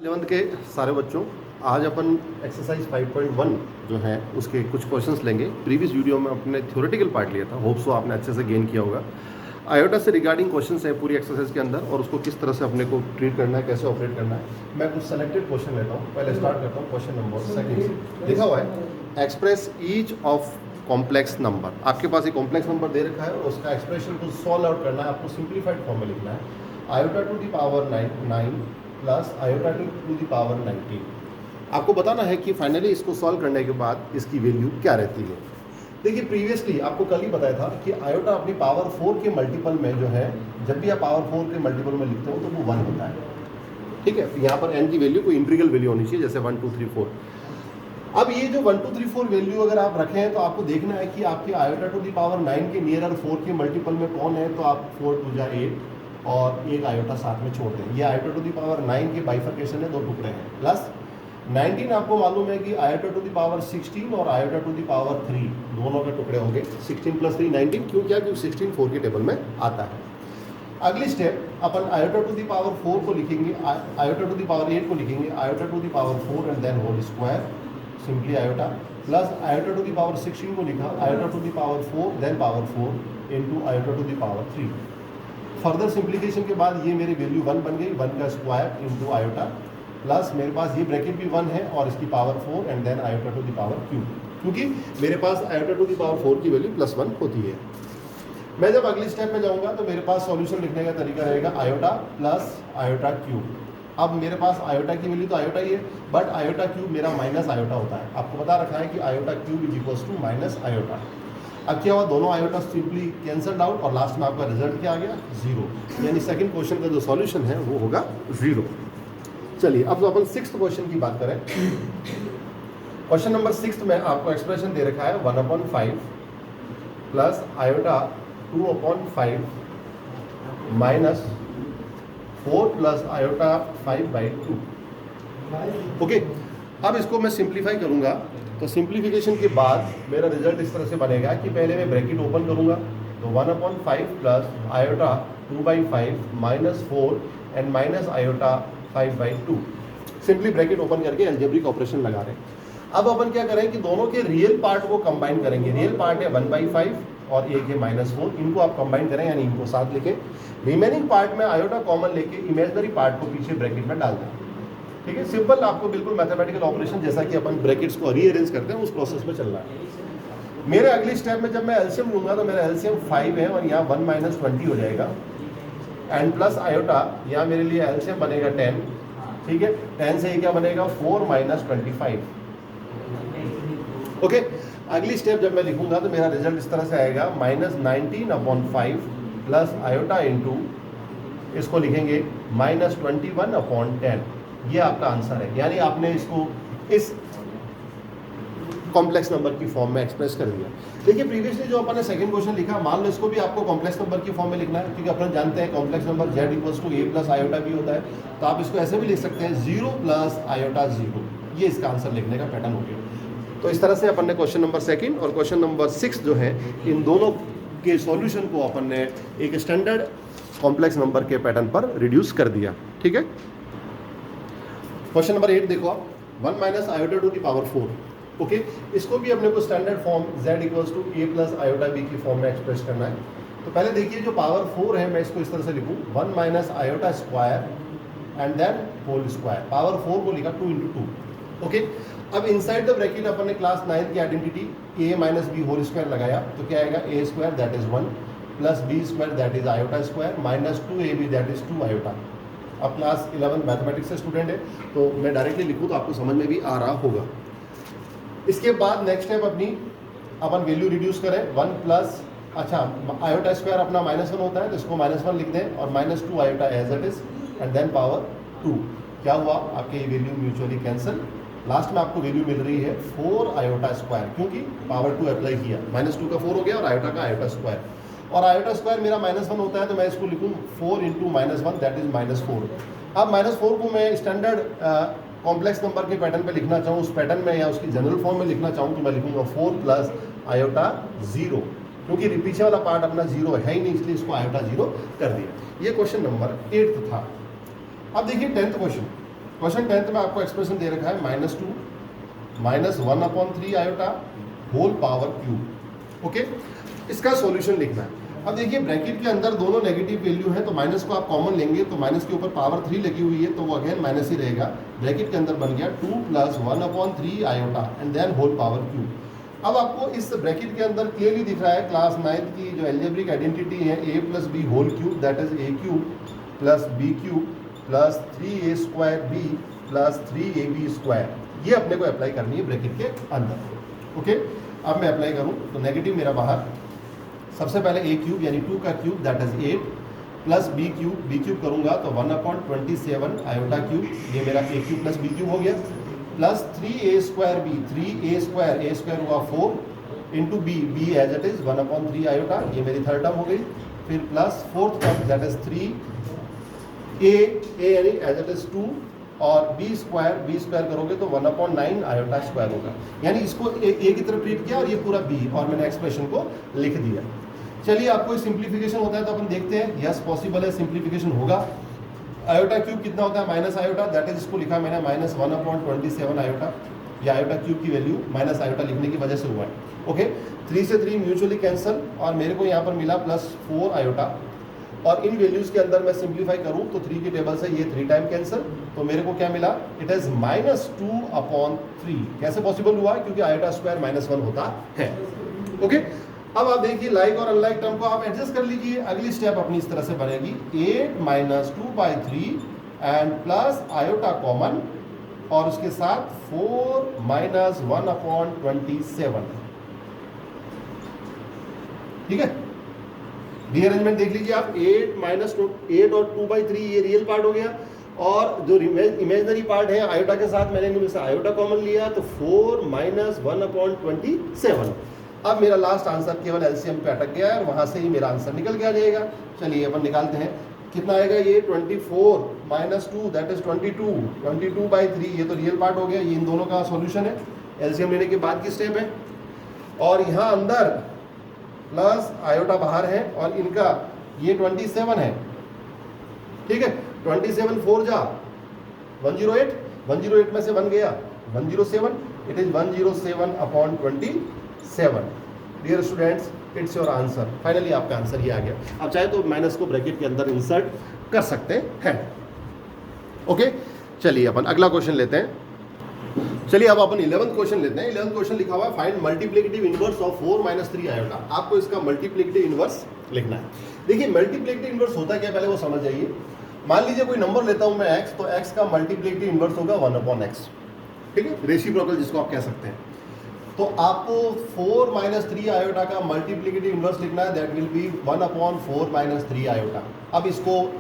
11th के सारे बच्चों, आज अपन एक्सरसाइज 5.1 जो है उसके कुछ क्वेश्चंस लेंगे। प्रीवियस वीडियो में अपने थ्योरेटिकल पार्ट लिया था, होप सो आपने अच्छे से गेन किया होगा। आयोटा से रिगार्डिंग क्वेश्चंस है पूरी एक्सरसाइज के अंदर और उसको किस तरह से अपने को ट्रीट करना है, कैसे ऑपरेट करना है। मैं कुछ सेलेक्टेड क्वेश्चन लेता हूँ। पहले स्टार्ट करता हूँ क्वेश्चन नंबर सेकंड। लिखा हुआ है express each of complex number. आपके पास एक कॉम्प्लेक्स नंबर दे रखा है और उसका एक्सप्रेशन को सॉल्व आउट करना है। आपको सिंप्लीफाइड फॉर्म में लिखना है iota to the power 9 plus iota to the power 19। आपको बताना है कि फाइनली इसको सॉल्व करने के बाद इसकी वैल्यू क्या रहती है। देखिए प्रीवियसली आपको कल ही बताया था कि आयोटा अपनी पावर 4 के मल्टीपल में जो है, जब भी आप पावर 4 के मल्टीपल में लिखते हो तो वो 1 होता है। ठीक है, यहाँ पर n की वैल्यू कोई इंटीग्रल वैल्यू होनी चाहिए, जैसे 1 2 3 4। अब ये जो 1 2 3 4 वैल्यू अगर आप रखें हैं तो आपको देखना है कि आपके आयोटा टू द पावर 9 के नियरर 4 के मल्टीपल में कौन है। तो आप 4 2 जा 8 और एक आयोटा साथ में छोड़ दें। ये आयोटा टू द पावर 9 के बाइफर्केशन है, दो टुकड़े हैं। प्लस 19 आपको मालूम है कि आयोटा टू द पावर 16 और आयोटा टू द पावर 3 दोनों के टुकड़े होंगे। 16 प्लस 3 19। क्यों? क्या? क्योंकि 16 4 के टेबल में आता है। अगली स्टेप अपन आयोटा टू द पावर 4 को लिखेंगे, आयोटा टू द पावर 8 को लिखेंगे, iota to the power 4 and then whole square, simply iota. Plus iota to the power 16 को लिखा iota to the power 4 then power 4 into iota to the power 3। Further simplification के बाद ये मेरी value 1 बन गई, 1 का स्क्वायर इंटू आयोटा। प्लस मेरे पास ये ब्रैकेट भी 1 है और इसकी power 4 and then iota to the power cube, क्योंकि मेरे पास आयोटा टू द पावर 4 की वैल्यू +1 होती है। मैं जब अगली स्टेप में जाऊंगा तो मेरे पास सॉल्यूशन लिखने का तरीका रहेगा आयोटा प्लस आयोटा क्यूब। अब मेरे पास आयोटा की वैल्यू तो आयोटा ही है, बट आयोटा क्यूब मेरा माइनस आयोटा होता है। आपको बता रखा है कि iota cube is equals to minus iota. अब क्या हुआ, दोनों आयोटा सिंपली कैंसल्ड आउट और लास्ट में आपका रिजल्ट क्या आ गया, 0। यानी सेकंड क्वेश्चन का जो सॉल्यूशन है वो होगा 0। चलिए अब तो अपन 6th क्वेश्चन की बात करें। क्वेश्चन नंबर 6 में आपको एक्सप्रेशन दे रखा है 1/5 plus iota 2/5 minus 4 plus iota 5/2। Okay, अब इसको मैं सिंप्लीफाई करूंगा तो सिंप्लीफिकेशन के बाद मेरा रिजल्ट इस तरह से बनेगा कि पहले मैं ब्रैकेट ओपन करूंगा तो 1/5 plus iota 2/5 minus 4 and minus iota 5/2। Simply bracket open करके अलजेब्रिक ऑपरेशन लगा रहे हैं। अब अपन क्या करें कि दोनों के रियल पार्ट को कंबाइन करेंगे। रियल पार्ट है 1/5 और एक है -4, इनको आप कंबाइन करें यानी इनको साथ लिखें। रिमेनिंग पार्ट में आयोटा कॉमन लेके इमेजिनरी पार्ट को पीछे ब्रैकेट में डाल दें। ठीक है, सिंपल, आपको बिल्कुल मैथमेटिकल ऑपरेशन जैसा कि अपन ब्रैकेट्स को रीअरेंज करते हैं उस प्रोसेस में चल रहा है। मेरे अगली स्टेप में जब मैं एलसीएम लूंगा तो मेरा एलसीएम 5 है और यहाँ 1 - 20 हो जाएगा एंड प्लस आयोटा, यहाँ मेरे लिए एलसीएम बनेगा 10। ठीक है, 10 से ये क्या बनेगा 4 - 25। ओके, अगली स्टेप जब मैं लिखूंगा तो मेरा रिजल्ट इस तरह से आएगा -19/5 प्लस आयोटा इंटू इसको लिखेंगे -21/10। ये आपका आंसर है। यानी आपने इसको इस कॉम्प्लेक्स नंबर की फॉर्म में एक्सप्रेस कर दिया। देखिए प्रीवियसली जो अपन ने सेकंड क्वेश्चन लिखा, मान लो इसको भी आपको कॉम्प्लेक्स नंबर की फॉर्म में लिखना है, क्योंकि अपन जानते हैं complex number z = a plus iota भी होता है। तो आप इसको ऐसे भी लिख सकते हैं 0 प्लस आयोटा 0। ये इसका आंसर लिखने का पैटर्न हो गया। तो इस तरह से अपन ने क्वेश्चन नंबर 2 और क्वेश्चन नंबर 6 जो है, इन दोनों के सॉल्यूशन को अपन ने एक स्टैंडर्ड कॉम्प्लेक्स नंबर के पैटर्न पर रिड्यूस कर दिया। ठीक है, क्वेश्चन नंबर 8 देखो आप, 1 minus iota to the power 4। Okay, इसको भी अपने को standard form z = a plus iota b की फॉर्म में एक्सप्रेस करना है। तो पहले देखिए जो पावर 4 है मैं इसको इस तरह से लिखूँ 1 minus iota square and then whole square. Power 4 को लिखा 2 × 2। ओके, अब इनसाइड द ब्रैकेट अपन ने क्लास 9 की identity a - b whole square लगाया तो क्या आएगा a² that is 1 plus b² that is iota square minus 2ab that is 2 iota. अब क्लास 11 मैथमेटिक्स से स्टूडेंट है तो मैं डायरेक्टली लिखूँ तो आपको समझ में भी आ रहा होगा। इसके बाद नेक्स्ट स्टेप अपनी अपन वैल्यू रिड्यूस करें 1 प्लस, अच्छा आयोटा स्क्वायर अपना -1 होता है तो इसको -1 लिख दें और -2 iota as it is and then power 2। क्या हुआ, आपके ये वैल्यू म्यूचुअली कैंसिल। लास्ट में आपको वैल्यू मिल रही है 4 आयोटा स्क्वायर, क्योंकि पावर 2 अप्लाई किया। -2 का 4 हो गया और आयोटा का आयोटा स्क्वायर। और आयोटा स्क्वायर मेरा -1 होता है तो मैं इसको लिखूँ 4 × -1 दैट इज -4। अब -4 को मैं स्टैंडर्ड कॉम्प्लेक्स नंबर के पैटर्न पे लिखना चाहूँ, उस पैटर्न में या उसकी जनरल फॉर्म में लिखना चाहूँ तो मैं लिखूँगा 4 प्लस आयोटा 0, क्योंकि पीछे वाला पार्ट अपना 0 है ही नहीं, इसलिए इसको आयोटा 0 कर दिया। ये क्वेश्चन नंबर 8 था। अब देखिए 10th क्वेश्चन। क्वेश्चन 10th में आपको एक्सप्रेशन दे रखा है -2 -1/3 iota whole power cube. Okay, इसका सॉल्यूशन लिखना है। अब देखिए ब्रैकेट के अंदर दोनों नेगेटिव वैल्यू है, तो माइनस को आप कॉमन लेंगे तो माइनस के ऊपर पावर 3 लगी हुई है, तो वो अगेन माइनस ही रहेगा। ब्रैकेट के अंदर बन गया 2 + 1/3 iota and then whole power cube. अब आपको इस ब्रैकेट के अंदर क्लियरली दिख रहा है क्लास 9th की जो एल्जेब्रिक आइडेंटिटी है a + b whole cube, that is a³ + b³ + 3a² b + 3ab²। ये अपने को अप्लाई करनी है ब्रैकेट के अंदर। ओके, अब मैं अप्लाई करूं तो नेगेटिव मेरा बाहर, सबसे पहले a³ यानी 2 का क्यूब दैट इज 8 + b³ करूंगा तो 1/27 आयोटा क्यूब, ये मेरा a³ + b³ हो गया, प्लस 3a² b, 3a² हुआ 4 into b as it is 1/3 iota, ये मेरी थर्ड टर्म हो गई। फिर plus fourth term that is 3a यानी एज इट इज 2 और b² करोगे तो 1/9 आयोटा स्क्वायर होगा। यानी इसको a की तरफ ट्रीट किया और ये पूरा b, और मैंने एक्सप्रेशन को लिख दिया। चलिए आपको सिंप्लीफिकेशन होता है तो अपन देखते हैं, यस पॉसिबल है, सिंप्लीफिकेशन होगा। आयोटा क्यूब कितना होता है माइनस आयोटा, दैट इज इसको लिखा मैंने -1/27 आयोटा, या आयोटा क्यूब की वैल्यू माइनस आयोटा लिखने की वजह से हुआ है। ओके, 3 से 3 म्यूचुअली कैंसिल और मेरे को यहाँ पर मिला +4 आयोटा, और इन वैल्यूज के अंदर मैं सिंप्लीफाई करूं तो 3 की टेबल से ये 3 टाइम कैंसिल, तो मेरे को क्या मिला, इट इज -2/3। कैसे पॉसिबल हुआ, क्योंकि आयोटा स्क्वायर -1 होता है। ओके, अब आप देखिए लाइक और अनलाइक टर्म को आप एडजस्ट कर लीजिए। अगली स्टेप अपनी इस तरह से बनेगी 8 - 2/3 एंड प्लस आयोटा कॉमन, और उसके साथ 4 - 1/27। ठीक है, रीअरेंजमेंट देख लीजिए आप, 8 और 2/3 ये रियल पार्ट हो गया, और जो इमेजिनरी पार्ट है आयोटा के साथ मैंने इनमें से आयोटा कॉमन लिया तो 4 - 1/27। अब मेरा लास्ट आंसर केवल एलसीएम पे अटक गया है और वहां से ही मेरा आंसर निकल के आ जाएगा। चलिए अपन निकालते हैं, कितना आएगा ये 24 - 2 दैट इज 22/3, ये तो रियल पार्ट हो गया, ये इन दोनों का सॉल्यूशन है, एलसीएम लेने के बाद की स्टेप है। और यहाँ अंदर प्लस आयोटा बाहर है और इनका ये 27 है। ठीक है, 27 4 जा 108, 108 में से 1 गया 107, it is 107/27। Dear students, it's your answer. Finally आपका आंसर ये आ गया। अब चाहे तो माइनस को ब्रैकेट के अंदर इंसर्ट कर सकते हैं। ओके, चलिए अपन अगला क्वेश्चन लेते हैं। चलिए अब अपन 11th क्वेश्चन लेते हैं। 11th क्वेश्चन लिखा हुआ है find multiplicative inverse of 4 - 3 iota. आपको इसका मल्टीप्लिकेटिव इनवर्स लिखना है। देखिए मल्टीप्लिकेटिव इनवर्स होता क्या, पहले वो समझ जाइए। मान लीजिए कोई नंबर लेता हूं मैं x, तो x का मल्टीप्लिकेटिव इनवर्स होगा 1/x। ठीक है, रेसिप्रोकल जिसको आप कह सकते हैं। तो आपको 4 - 3 आयोटा का मल्टीप्लिकेटिव इनवर्स लिखना है, दैट विल बी 1/4 - 3 आयोटा। अब इसको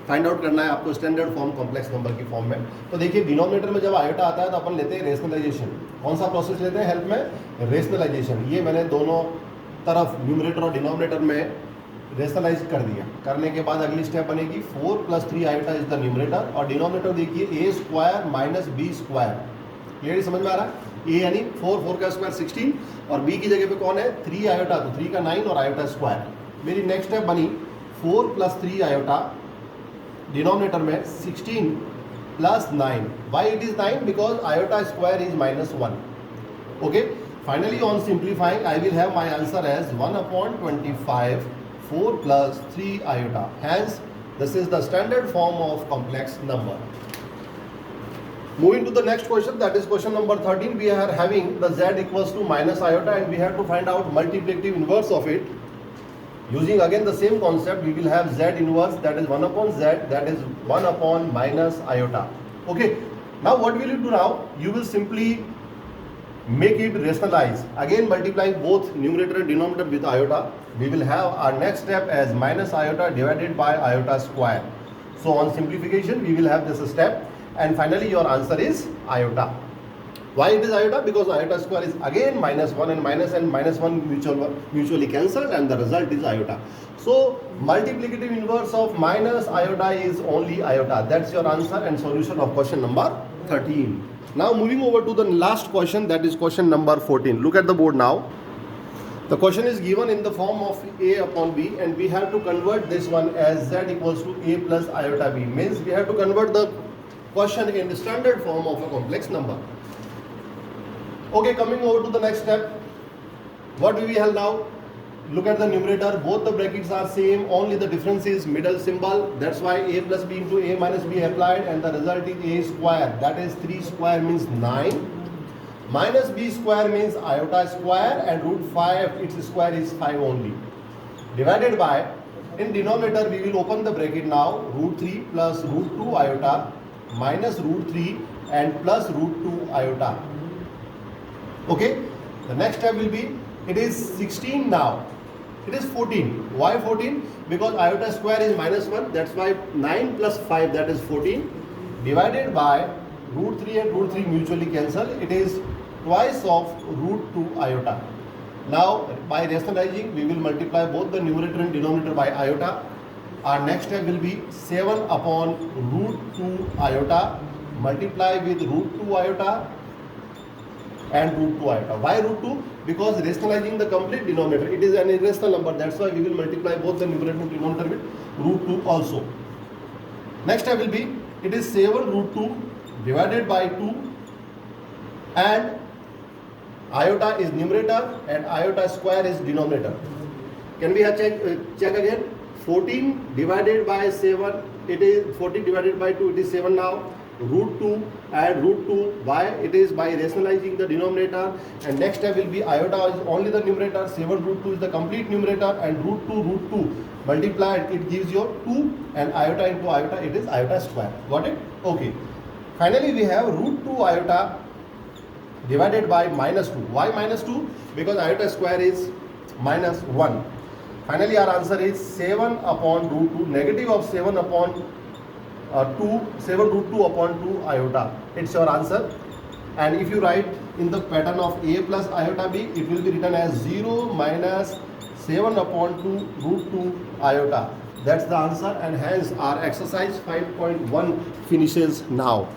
फाइंड आउट करना है आपको स्टैंडर्ड फॉर्म कॉम्प्लेक्स नंबर की फॉर्म में। तो देखिए डिनोमिनेटर में जब आयोटा आता है तो अपन लेते हैं रेशनलाइजेशन। कौन सा प्रोसेस लेते हैं हेल्प में, रेशनलाइजेशन। ये मैंने दोनों तरफ न्यूमरेटर और डिनोमिनेटर में रेशनलाइज कर दिया। करने के बाद अगली स्टेप बनेगी 4 + 3 आयोटा इज द न्यूमरेटर, और डिनोमिनेटर देखिए a² - b²। क्लियरली समझ में आ रहा है, a यानी 4 का स्क्वायर 16, और b की जगह पे कौन है 3 आयोटा, तो 3 का 9 और आयोटा स्क्वायर। मेरी नेक्स्ट स्टेप बनी 4 + 3 आयोटा, डिनोमिनेटर में 16 + 9। Why it is 9, because iota square is -1। Okay, finally on simplifying I will have my answer as 1/25 4 + 3 iota. Hence, this is the standard form of complex number. Moving to the next question, that is question number 13. We are having the z equals to -iota, and we have to find out multiplicative inverse of it. Using again the same concept, we will have z inverse, that is 1/z, that is 1/-iota. Okay. Now what will you do now? You will simply make it rationalize. Again multiplying both numerator and denominator with iota. We will have our next step as -iota divided by iota square. So on simplification we will have this step, and finally your answer is iota. Why it is iota? Because iota square is again -1 and -1 mutually cancelled, and the result is iota. So multiplicative inverse of -iota is only iota. That's your answer and solution of question number 13. Now moving over to the last question, that is question number 14. Look at the board now. The question is given in the form of a/b, and we have to convert this one as z equals to a + iota b. Means we have to convert the question in the standard form of a complex number. Okay, coming over to the next step. What do we have now? Look at the numerator, both the brackets are same, only the difference is middle symbol. That's why a plus b into a minus b applied, and the result is a square. That is 3 square means 9. Minus b square means iota square, and root 5, its square is 5 only. Divided by, in denominator we will open the bracket now, root 3 plus root 2 iota minus root 3 and plus root 2 iota. Okay, the next step will be, it is 16 now. It is 14. Why 14? Because iota square is minus 1. That's why 9 plus 5, that is 14. Divided by root 3 and root 3 mutually cancel. It is twice of root 2 iota. Now by rationalizing, we will multiply both the numerator and denominator by iota. Our next step will be 7 upon root 2 iota multiply with root 2 iota and root 2 iota. Why root 2? Because rationalizing the complete denominator, it is an irrational number. That's why we will multiply both the numerator and denominator with root 2 also. Next step will be, it is 7 root 2 divided by 2, and iota is numerator and iota square is denominator. Can we have check again? 14 divided by 7, it is 14 divided by 2, it is 7 now. Root 2 and root 2, why? It is by rationalizing the denominator. And next step will be, iota is only the numerator, 7 root 2 is the complete numerator, and root 2 multiplied, it gives you 2, and iota into iota, it is iota square. Got it? Okay. Finally we have root 2 iota divided by minus 2. Why minus 2? Because iota square is minus 1. Finally our answer is 7 upon root 2, negative of 7 upon 7 root 2 upon 2 iota. It's your answer. And if you write in the pattern of a plus iota b, it will be written as 0 minus 7 upon 2 root 2 iota. That's the answer, and hence our exercise 5.1 finishes now.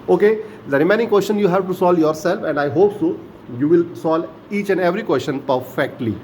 Okay, the remaining question you have to solve yourself, and I hope so you will solve each and every question perfectly.